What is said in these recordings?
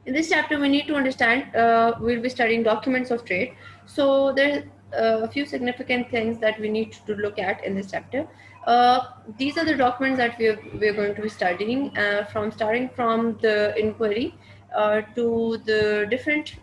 In this chapter, we need to understand, we'll be studying documents of trade. So there's a few significant things that we need to look at in this chapter. These are the documents that we're going to be studying, from starting from the inquiry to the different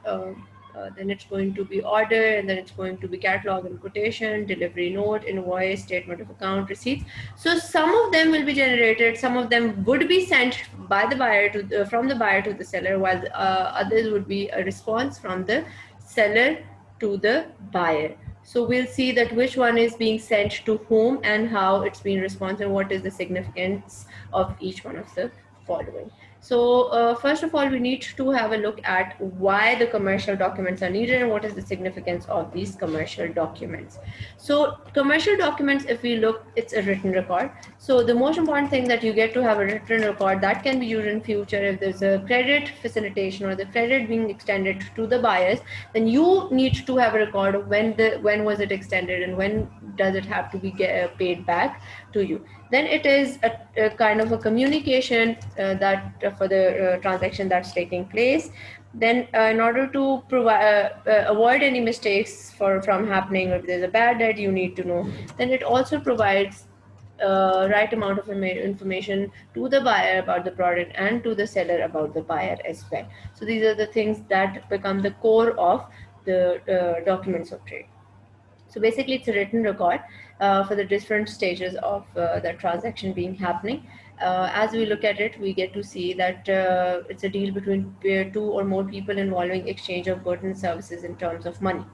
then it's going to be order, and then it's going to be catalog and quotation, delivery note, invoice, statement of account, receipts. So some of them will be generated, some of them would be sent by the buyer to from the buyer to the seller, while others would be a response from the seller to the buyer. So we'll see that which one is being sent to whom and how it's being responded, and what is the significance of each one of the following. So first of all, we need to have a look at why the commercial documents are needed and what is the significance of these commercial documents. So commercial documents, if we look, it's a written record. So the most important thing that you get to have a written record that can be used in future if there's a credit facilitation or the credit being extended to the buyers, then you need to have a record of when was it extended and when does it have to be paid back to you. Then it is a kind of a communication that for the transaction that's taking place. Then in order to provide avoid any mistakes from happening, if there's a bad debt, you need to know. Then it also provides right amount of information to the buyer about the product and to the seller about the buyer as well. So these are the things that become the core of the documents of trade. So basically, it's a written record for the different stages of the transaction being happening. As we look at it, we get to see that it's a deal between two or more people involving exchange of goods and services in terms of money.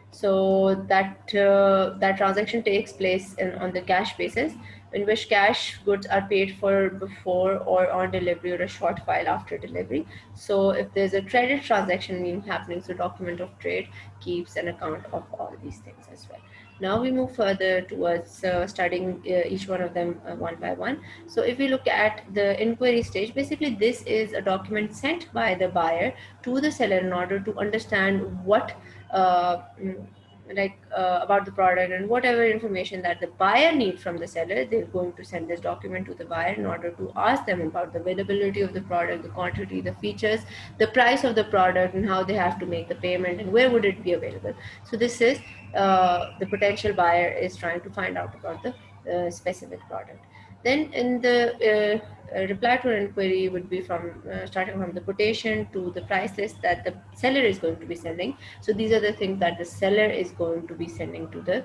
So that transaction takes place on the cash basis, in which cash goods are paid for before or on delivery or a short while after delivery. So if there's a credit transaction being happening, so document of trade keeps an account of all these things as well. Now we move further towards studying each one of them one by one. So if we look at the inquiry stage, basically this is a document sent by the buyer to the seller in order to understand what about the product, and whatever information that the buyer needs from the seller, they're going to send this document to the buyer in order to ask them about the availability of the product, the quantity, the features, the price of the product, and how they have to make the payment and where would it be available. So this is the potential buyer is trying to find out about the specific product. Then in the reply to an inquiry would be from starting from the quotation to the price list that the seller is going to be sending. So these are the things that the seller is going to be sending to the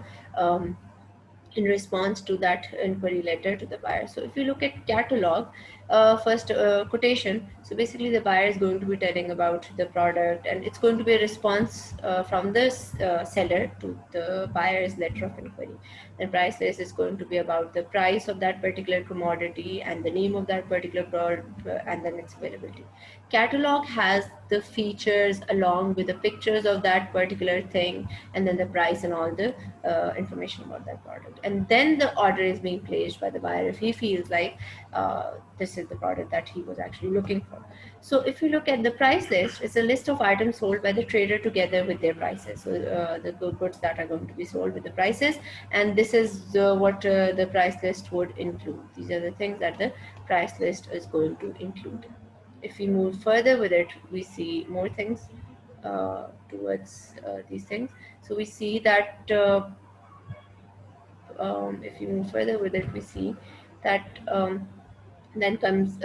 in response to that inquiry letter to the buyer. So if you look at catalog, first quotation, so basically the buyer is going to be telling about the product, and it's going to be a response from the seller to the buyer's letter of inquiry. Then price list is going to be about the price of that particular commodity and the name of that particular product, and then its availability. Catalog has the features along with the pictures of that particular thing, and then the price and all the information about that product. And then the order is being placed by the buyer if he feels like this is the product that he was actually looking for. So if you look at the price list, it's a list of items sold by the trader together with their prices. So the goods that are going to be sold with the prices, and this is what the price list would include. These are the things that the price list is going to include. If we move further with it, we see more things towards these things. So we see that if you move further with it, we see that then comes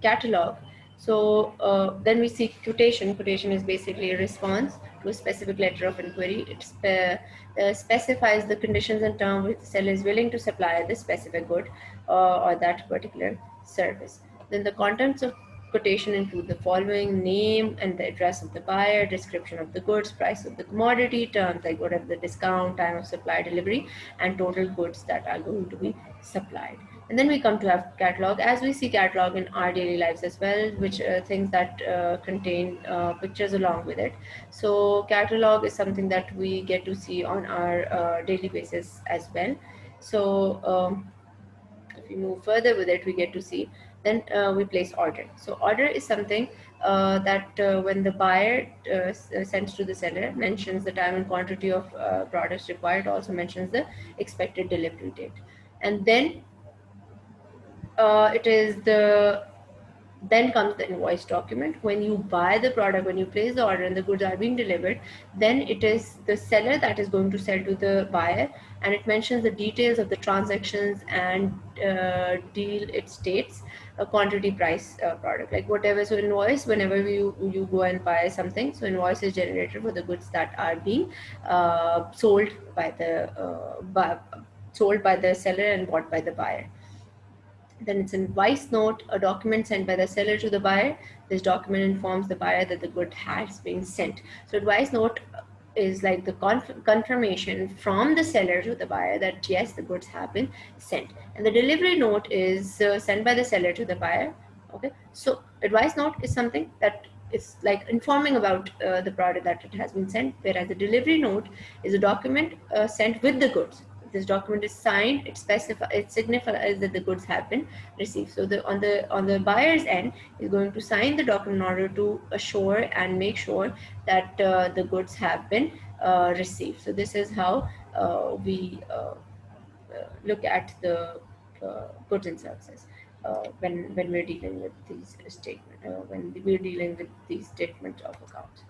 catalog. So then we see quotation. Quotation is basically a response to a specific letter of inquiry. It specifies the conditions and terms which the seller is willing to supply this specific good or that particular service. Then the contents of quotation include the following: name and the address of the buyer, description of the goods, price of the commodity, terms like what are the discount, time of supply, delivery, and total goods that are going to be supplied. And then we come to have catalog. As we see catalog in our daily lives as well, which things that contain pictures along with it. So catalog is something that we get to see on our daily basis as well. So if we move further with it, we get to see then we place order. So order is something that when the buyer sends to the seller, mentions the time and quantity of products required, also mentions the expected delivery date. And then it is the Then comes the invoice document. When you buy the product, when you place the order and the goods are being delivered, then it is the seller that is going to sell to the buyer, and it mentions the details of the transactions, and deal it states a quantity, price, product, like whatever. So invoice, whenever you go and buy something, so invoice is generated for the goods that are being sold by the seller and bought by the buyer. Then it's an advice note, a document sent by the seller to the buyer. This document informs the buyer that the good has been sent. So advice note is like the confirmation from the seller to the buyer that yes, the goods have been sent. And the delivery note is sent by the seller to the buyer. Okay, so advice note is something that is like informing about the product that it has been sent, whereas the delivery note is a document sent with the goods. This document is signed, it signifies that the goods have been received. So on the buyer's end is going to sign the document in order to assure and make sure that the goods have been received. So this is how we look at the goods and services when we're dealing with these statement when we're dealing with these statement of accounts.